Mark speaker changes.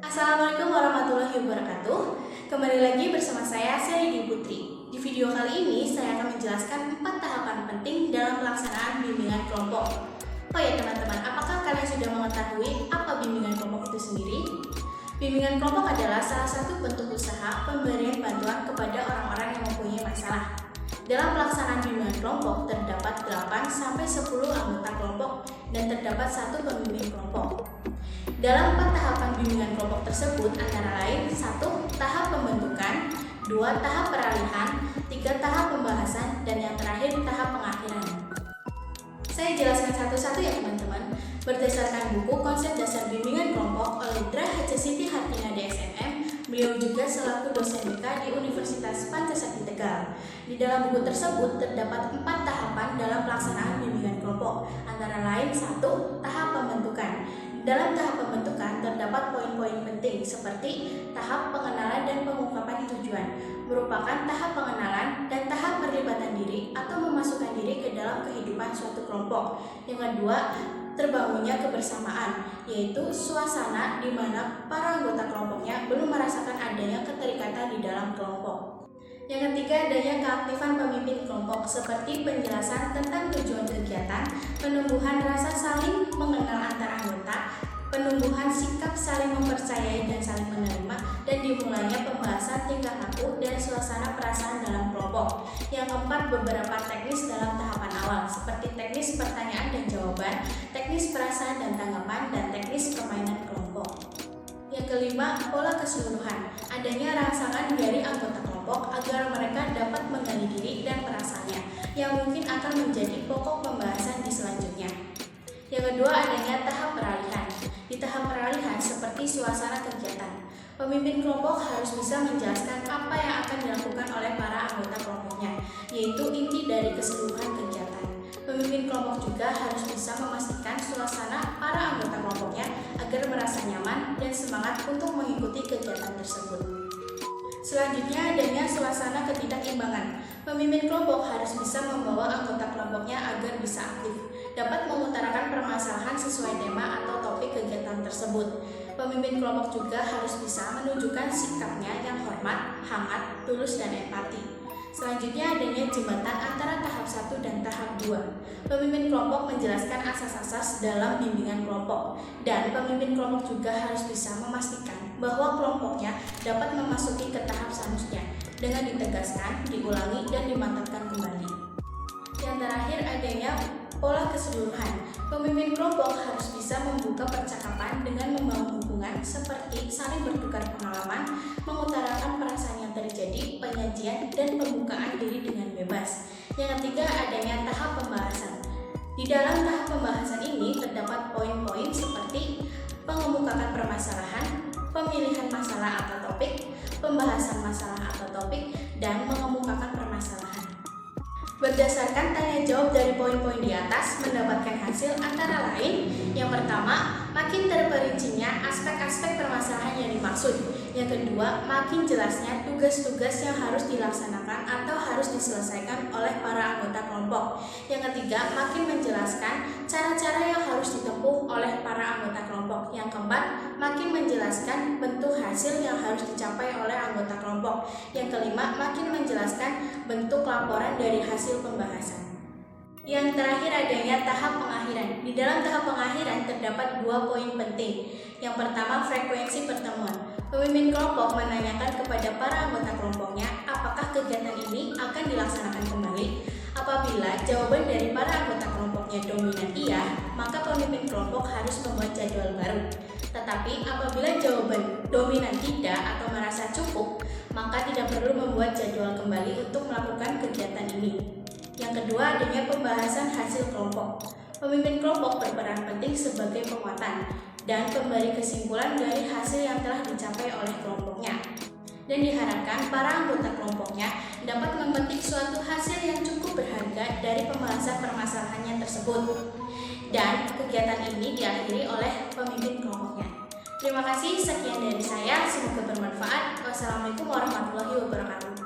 Speaker 1: Assalamualaikum warahmatullahi wabarakatuh. Kembali lagi bersama saya Dwi Putri. Di video kali ini saya akan menjelaskan 4 tahapan penting dalam pelaksanaan bimbingan kelompok. Oh ya teman-teman, apakah kalian sudah mengetahui apa bimbingan kelompok itu sendiri? Bimbingan kelompok adalah salah satu bentuk usaha pemberian bantuan kepada orang-orang yang mempunyai masalah. Dalam pelaksanaan bimbingan kelompok terdapat 8-10 anggota kelompok dan terdapat 1 pembimbing kelompok. Dalam 4 tahapan bimbingan kelompok tersebut antara lain 1. Tahap pembentukan, 2. Tahap peralihan, 3. Tahap pembahasan, dan yang terakhir tahap pengakhiran. Saya jelaskan satu-satu ya teman-teman. Berdasarkan buku Konsep Dasar Bimbingan Kelompok oleh Dra. H. Siti Hartina DSMM, beliau juga selaku dosen BK di Universitas Pancasakti Tegal. Di dalam buku tersebut terdapat 4 tahapan dalam pelaksanaan bimbingan kelompok, antara lain 1. Tahap pembentukan. Dalam tahap pembentukan terdapat poin-poin penting seperti tahap pengenalan dan pengungkapan tujuan, merupakan tahap pengenalan dan tahap perlibatan diri atau memasukkan diri ke dalam kehidupan suatu kelompok. Yang kedua, terbangunnya kebersamaan, yaitu suasana di mana para anggota kelompoknya belum merasakan adanya keterikatan di dalam kelompok. Yang ketiga, adanya keaktifan pemimpin kelompok seperti penjelasan tentang tujuan kegiatan, penumbuhan rasa saling mengenal antar anggota, penumbuhan sikap saling mempercayai dan saling menerima, dan dimulainya pembahasan tingkah laku dan suasana perasaan dalam kelompok. Yang keempat, beberapa teknis dalam tahapan awal seperti teknis pertanyaan dan jawaban, teknis perasaan dan tanggapan, dan teknis permainan kelompok. Yang kelima, pola keseluruhan. Adanya rangsangan dari anggota kelompok agar mereka dapat menggali diri dan perasaannya, yang mungkin akan menjadi pokok pembahasan di selanjutnya. Yang kedua, adanya tahap peralihan. Di tahap peralihan seperti suasana kegiatan, pemimpin kelompok harus bisa menjelaskan apa yang akan dilakukan oleh para anggota kelompoknya, yaitu inti dari keseluruhan kegiatan. Pemimpin kelompok juga harus bisa memastikan suasana para anggota kelompoknya agar merasa nyaman dan semangat untuk mengikuti kegiatan tersebut. Selanjutnya, adanya suasana ketidakimbangan. Pemimpin kelompok harus bisa membawa anggota kelompoknya agar bisa aktif, dapat mengutarakan permasalahan sesuai tema atau topik kegiatan tersebut. Pemimpin kelompok juga harus bisa menunjukkan sikapnya yang hormat, hangat, tulus, dan empati. Selanjutnya, adanya jembatan antara tahap 1 dan tahap 2. Pemimpin kelompok menjelaskan asas-asas dalam bimbingan kelompok, dan pemimpin kelompok juga harus bisa memastikan bahwa kelompoknya dapat memasuki ke tahap selanjutnya dengan ditegaskan, diulangi, dan dimantapkan kembali. Yang terakhir, adanya pola keseluruhan. Pemimpin kelompok harus bisa membuka percakapan dengan membangun hubungan seperti saling bertukar pengalaman, mengutarakan perasaan yang terjadi, penyajian, dan pembukaan diri dengan bebas. Yang ketiga, adanya tahap pembahasan. Di dalam tahap pembahasan ini terdapat poin-poin seperti mengemukakan permasalahan, pemilihan masalah atau topik, pembahasan masalah atau topik, dan mengemukakan permasalahan. Berdasarkan tanya jawab dari poin-poin di atas mendapatkan hasil antara lain: yang pertama, makin terperincinya aspek-aspek permasalahan yang dimaksud. Yang kedua, makin jelasnya tugas-tugas yang harus dilaksanakan atau harus diselesaikan oleh para anggota kelompok. Yang ketiga, makin menjelaskan cara-cara yang harus ditempuh oleh para anggota kelompok. Yang keempat, makin menjelaskan bentuk hasil yang harus dicapai oleh anggota kelompok. Yang kelima, makin menjelaskan bentuk laporan dari hasil pembahasan. Yang terakhir, adanya tahap pengakhiran. Di dalam tahap pengakhiran terdapat 2 poin penting. Yang pertama, frekuensi pertemuan. Pemimpin kelompok menanyakan kepada para anggota kelompoknya apakah kegiatan ini akan dilaksanakan kembali. Apabila jawaban dari para anggota kelompoknya dominan iya, maka pemimpin kelompok harus membuat jadwal baru. Tetapi apabila jawaban dominan tidak atau merasa cukup, maka tidak perlu membuat jadwal kembali untuk melakukan kegiatan ini. Yang kedua, adanya pembahasan hasil kelompok. Pemimpin kelompok berperan penting sebagai penguatan dan pemberi kesimpulan dari hasil yang telah dicapai oleh kelompoknya. Dan diharapkan para anggota kelompoknya dapat memetik suatu hasil yang cukup berharga dari pembahasan permasalahannya tersebut. Dan kegiatan ini diakhiri oleh pemimpin kelompoknya. Terima kasih, sekian dari saya, semoga bermanfaat. Wassalamualaikum warahmatullahi wabarakatuh.